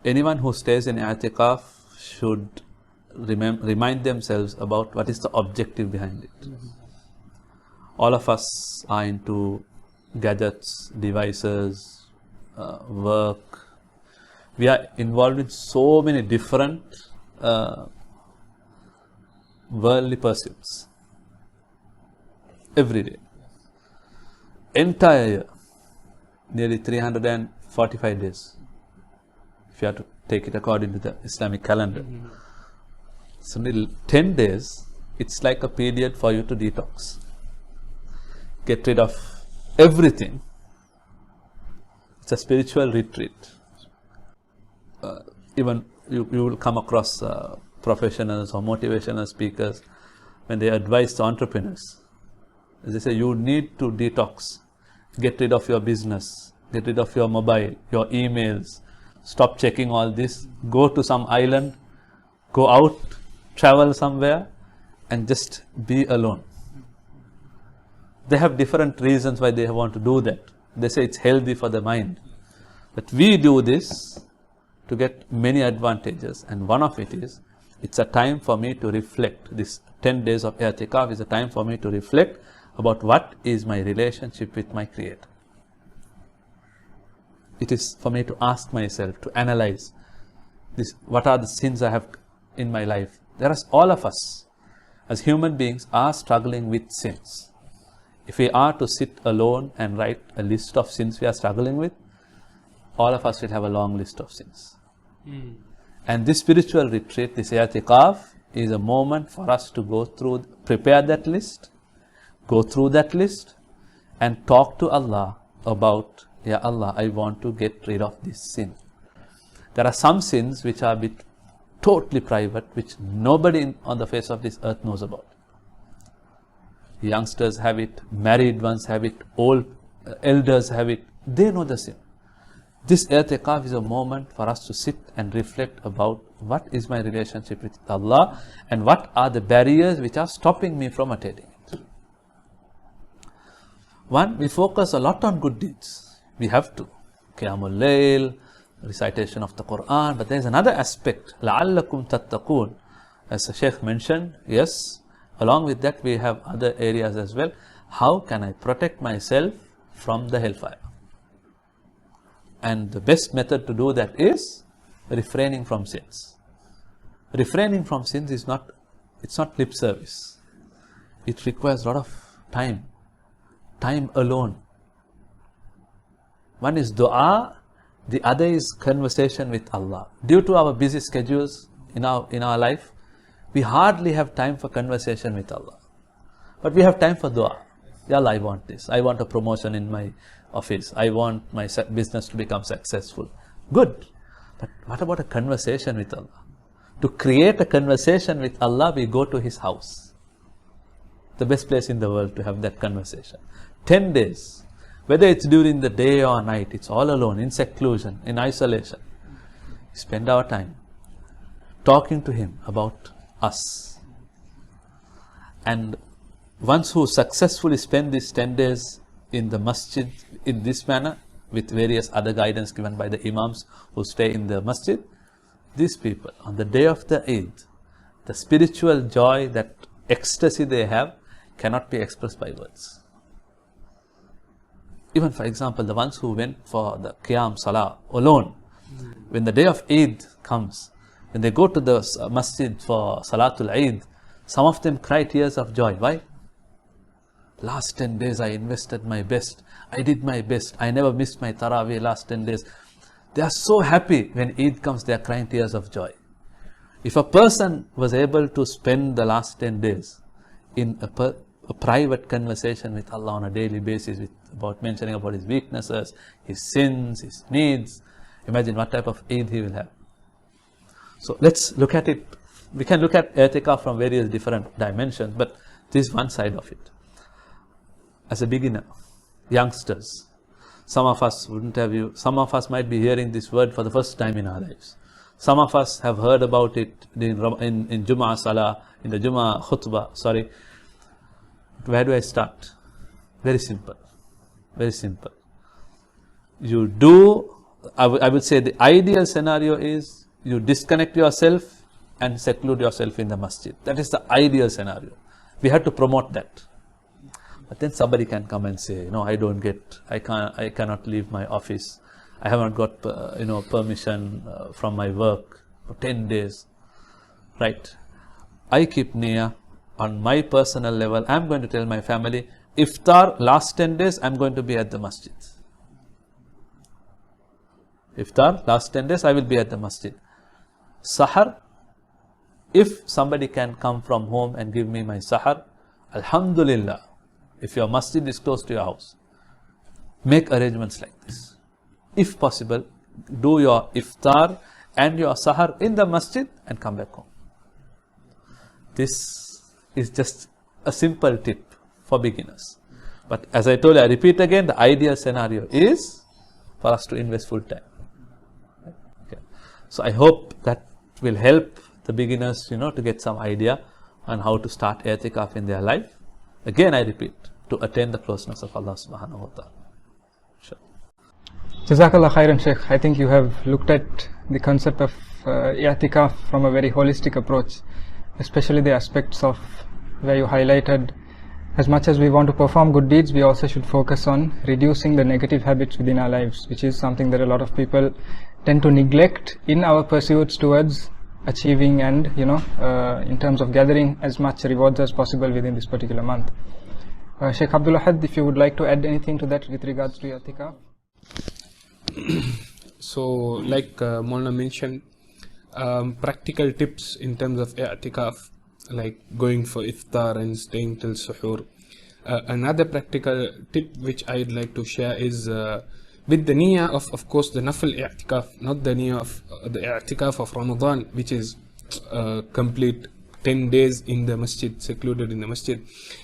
anyone who stays in i'tikaf should remind themselves about what is the objective behind it. All of us are into gadgets, devices, work. We are involved in so many different worldly pursuits every day. Entire year, nearly 345 days, if you have to take it according to the Islamic calendar. So, 10 days, it's like a period for you to detox. Get rid of everything. It's a spiritual retreat. Even you will come across professionals or motivational speakers when they advise the entrepreneurs. They say you need to detox. Get rid of your business. Get rid of your mobile, your emails. Stop checking all this. Go to some island. Go out. Travel somewhere and just be alone. They have different reasons why they want to do that. They say it's healthy for the mind. But we do this to get many advantages, and one of it is, it's a time for me to reflect. This 10 days of i'tikaf is a time for me to reflect about what is my relationship with my Creator. It is for me to ask myself, to analyze this, what are the sins I have in my life. Whereas all of us as human beings are struggling with sins. If we are to sit alone and write a list of sins we are struggling with, all of us will have a long list of sins. And this spiritual retreat, this i'tikaf, is a moment for us to go through, prepare that list, go through that list and talk to Allah about, Ya Allah, I want to get rid of this sin. There are some sins which are totally private, which nobody on the face of this earth knows about. Youngsters have it, married ones have it, old elders have it. They know the sin. This i'tikaf is a moment for us to sit and reflect about what is my relationship with Allah and what are the barriers which are stopping me from attaining it. One, we focus a lot on good deeds. We have to. Qiyamul Layl, recitation of the Quran, but there is another aspect, لَعَلَّكُمْ تَتَّقُونَ. As the Shaykh mentioned, yes, along with that we have other areas as well. How can I protect myself from the hellfire? And the best method to do that is refraining from sins. Refraining from sins is not, it's not lip service. It requires a lot of time alone. One is dua, the other is conversation with Allah. Due to our busy schedules in our life, we hardly have time for conversation with Allah. But we have time for dua. Ya Allah, I want this. I want a promotion in my office. I want my business to become successful. Good. But what about a conversation with Allah? To create a conversation with Allah, we go to His house. The best place in the world to have that conversation. 10 days. Whether it's during the day or night, it's all alone, in seclusion, in isolation. We spend our time talking to Him about us. And once who successfully spend these 10 days in the masjid in this manner, with various other guidance given by the imams who stay in the masjid, these people, on the day of the Eid, the spiritual joy, that ecstasy they have, cannot be expressed by words. Even for example, the ones who went for the Qiyam Salah alone, when the day of Eid comes, when they go to the masjid for Salatul Eid, some of them cry tears of joy. Why? Last 10 days I invested my best. I did my best. I never missed my Taraweeh last 10 days. They are so happy when Eid comes, they are crying tears of joy. If a person was able to spend the last 10 days in a private conversation with Allah on a daily basis, about mentioning about his weaknesses, his sins, his needs, imagine what type of Eid he will have. So let's look at it. We can look at i'tikaf from various different dimensions, but this is one side of it. As a beginner, youngsters, some of us might be hearing this word for the first time in our lives. Some of us have heard about it in Jummah Salah, in the Jummah Khutbah, sorry. Where do I start? Very simple. Very simple. You do I would say the ideal scenario is you disconnect yourself and seclude yourself in the masjid. That is the ideal scenario. We have to promote that. But then somebody can come and say, no, I cannot leave my office. I haven't got, permission from my work for 10 days. Right? I keep niyyah on my personal level. I'm going to tell my family, iftar last 10 days, I'm going to be at the masjid. Iftar last 10 days, I will be at the masjid. Sahar, if somebody can come from home and give me my sahar, alhamdulillah. If your masjid is close to your house, make arrangements like this. If possible, do your iftar and your sahar in the masjid and come back home. This is just a simple tip for beginners. But as I told you, I repeat again, the ideal scenario is for us to invest full time. Okay. So I hope that will help the beginners, to get some idea on how to start i'tikaf in their life. Again, I repeat, to attain the closeness of Allah subhanahu wa ta'ala. Sure. Jazakallah khairan, Sheikh. I think you have looked at the concept of i'tikaf from a very holistic approach, especially the aspects of where you highlighted, as much as we want to perform good deeds, we also should focus on reducing the negative habits within our lives, which is something that a lot of people tend to neglect in our pursuits towards achieving and, in terms of gathering as much rewards as possible within this particular month. Sheikh Abdul Ahad, if you would like to add anything to that with regards to i'tikaf. So, like Maulana mentioned, practical tips in terms of i'tikaf, like going for iftar and staying till suhoor. Another practical tip which I'd like to share is with the niyyah of course, the nafil i'tikaf, not the niyyah of the i'tikaf of Ramadan, which is complete 10 days in the masjid, secluded in the masjid.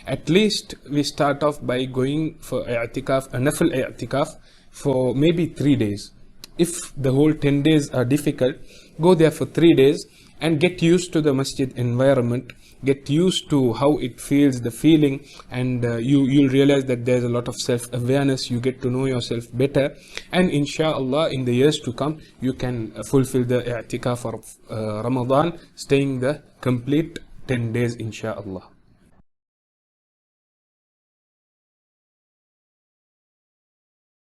At least we start off by going for i'tikaf, a nafil i'tikaf, for maybe 3 days. If the whole 10 days are difficult, go there for 3 days and get used to the masjid environment, get used to how it feels, the feeling, and you'll realize that there's a lot of self-awareness. You get to know yourself better, and inshallah in the years to come you can fulfill the i'tikaf of Ramadan, staying the complete 10 days inshallah.